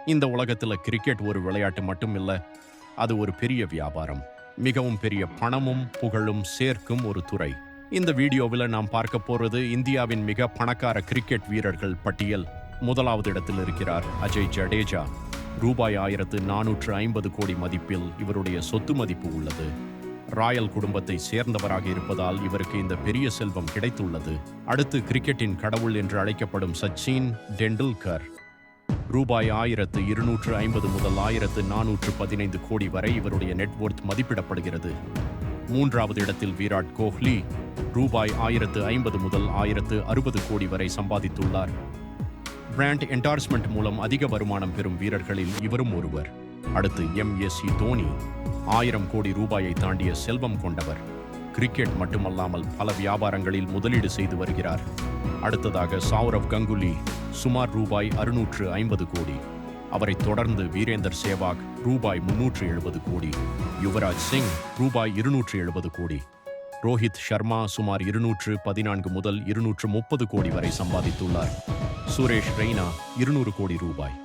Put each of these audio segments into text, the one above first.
இந்த உலகத்துல கிரிக்கெட் ஒரு விளையாட்டு மட்டும் இல்ல, அது ஒரு பெரிய வியாபாரம். மிகவும் பெரிய பணமும் புகழும் சேர்க்கும் ஒரு துறை. இந்த வீடியோவில் நாம் பார்க்க போறது இந்தியாவின் மிக பணக்கார கிரிக்கெட் வீரர்கள் பட்டியல். முதலாவது இடத்தில் இருக்கிறார் அஜய் ஜடேஜா. ரூபாய் 1450 கோடி மதிப்பில் இவருடைய சொத்து மதிப்பு உள்ளது. ராயல் குடும்பத்தை சேர்ந்தவராக இருப்பதால் இவருக்கு இந்த பெரிய செல்வம் கிடைத்துள்ளது. அடுத்து கிரிக்கெட்டின் கடவுள் என்று அழைக்கப்படும் சச்சின் டெண்டுல்கர். ரூபாய் 1250 முதல் 1415 கோடி வரை இவருடைய நெட்வொர்த் மதிப்பிடப்படுகிறது. மூன்றாவது இடத்தில் விராட் கோஹ்லி. ரூபாய் 1050 முதல் 1060 கோடி வரை சம்பாதித்துள்ளார். பிராண்ட் என்டார்ஸ்மெண்ட் மூலம் அதிக வருமானம் பெறும் வீரர்களில் இவரும் ஒருவர். அடுத்து எம்எஸ்சி தோனி. 1000 கோடி ரூபாயை தாண்டிய செல்வம் கொண்டவர். கிரிக்கெட் மட்டுமல்லாமல் பல வியாபாரங்களில் முதலீடு செய்து வருகிறார். அடுத்ததாக சௌரவ் கங்குலி. சுமார் ரூபாய் 650 கோடி. அவரை தொடர்ந்து வீரேந்தர் சேவாக் ரூபாய் 370 கோடி. யுவராஜ் சிங் ரூபாய் 270 கோடி. ரோஹித் சர்மா சுமார் 214 முதல் 230 கோடி வரை சம்பாதித்துள்ளார். சுரேஷ் ரெய்னா 200 கோடி ரூபாய்.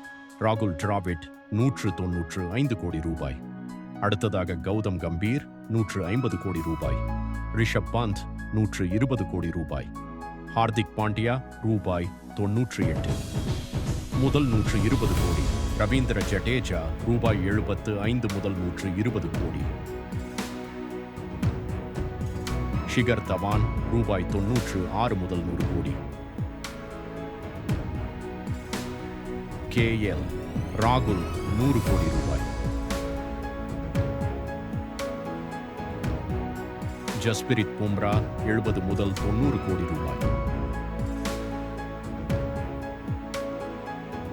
ராகுல் டிராவிட் 195 கோடி ரூபாய். அடுத்ததாக கௌதம் கம்பீர் 150 கோடி ரூபாய். ரிஷப் பந்த் 120 கோடி ரூபாய். ஹார்திக் பாண்டியா ரூபாய் 98. முதல் 120 கோடி. ரவீந்திர ஜடேஜா ரூபாய் 75 முதல் 120 கோடி. ஷிகர் தவான் ரூபாய் 96 முதல் 100 கோடி. KL ராகுல் 100 கோடி ரூபாய். ஜஸ்பிரித் பும்ரா 70 முதல் 90 கோடி ரூபாய்.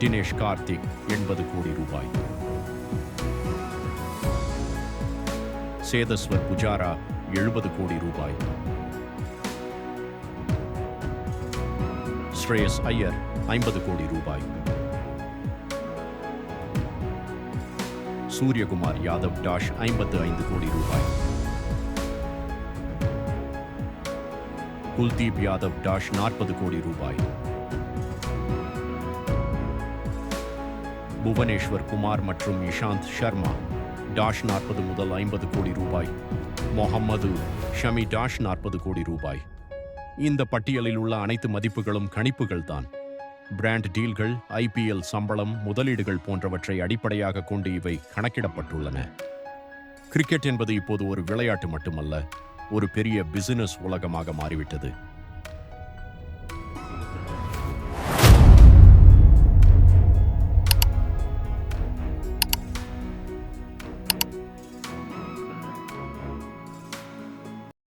தினேஷ் கார்த்திக் 80 கோடி ரூபாய். சேதஸ்வர் புஜாரா 70 கோடி ரூபாய். ஸ்ரேயஸ் ஐயர் 50 கோடி ரூபாய். சூரியகுமார் யாதவ் 55 கோடி ரூபாய். குல்தீப் யாதவ் 40 கோடி ரூபாய். புவனேஸ்வர் குமார் மற்றும் இஷாந்த் சர்மா 40 முதல் 50 கோடி ரூபாய். முகமது ஷமி 40 கோடி ரூபாய். இந்த பட்டியலில் உள்ள அனைத்து மதிப்புகளும் கணிப்புகள் தான். பிராண்ட் டீல்கள், IPL சம்பளம், முதலீடுகள் போன்றவற்றை அடிப்படையாக கொண்டு இவை கணக்கிடப்பட்டுள்ளன. கிரிக்கெட் என்பது இப்போது ஒரு விளையாட்டு மட்டுமல்ல, ஒரு பெரிய பிசினஸ் உலகமாக மாறிவிட்டது.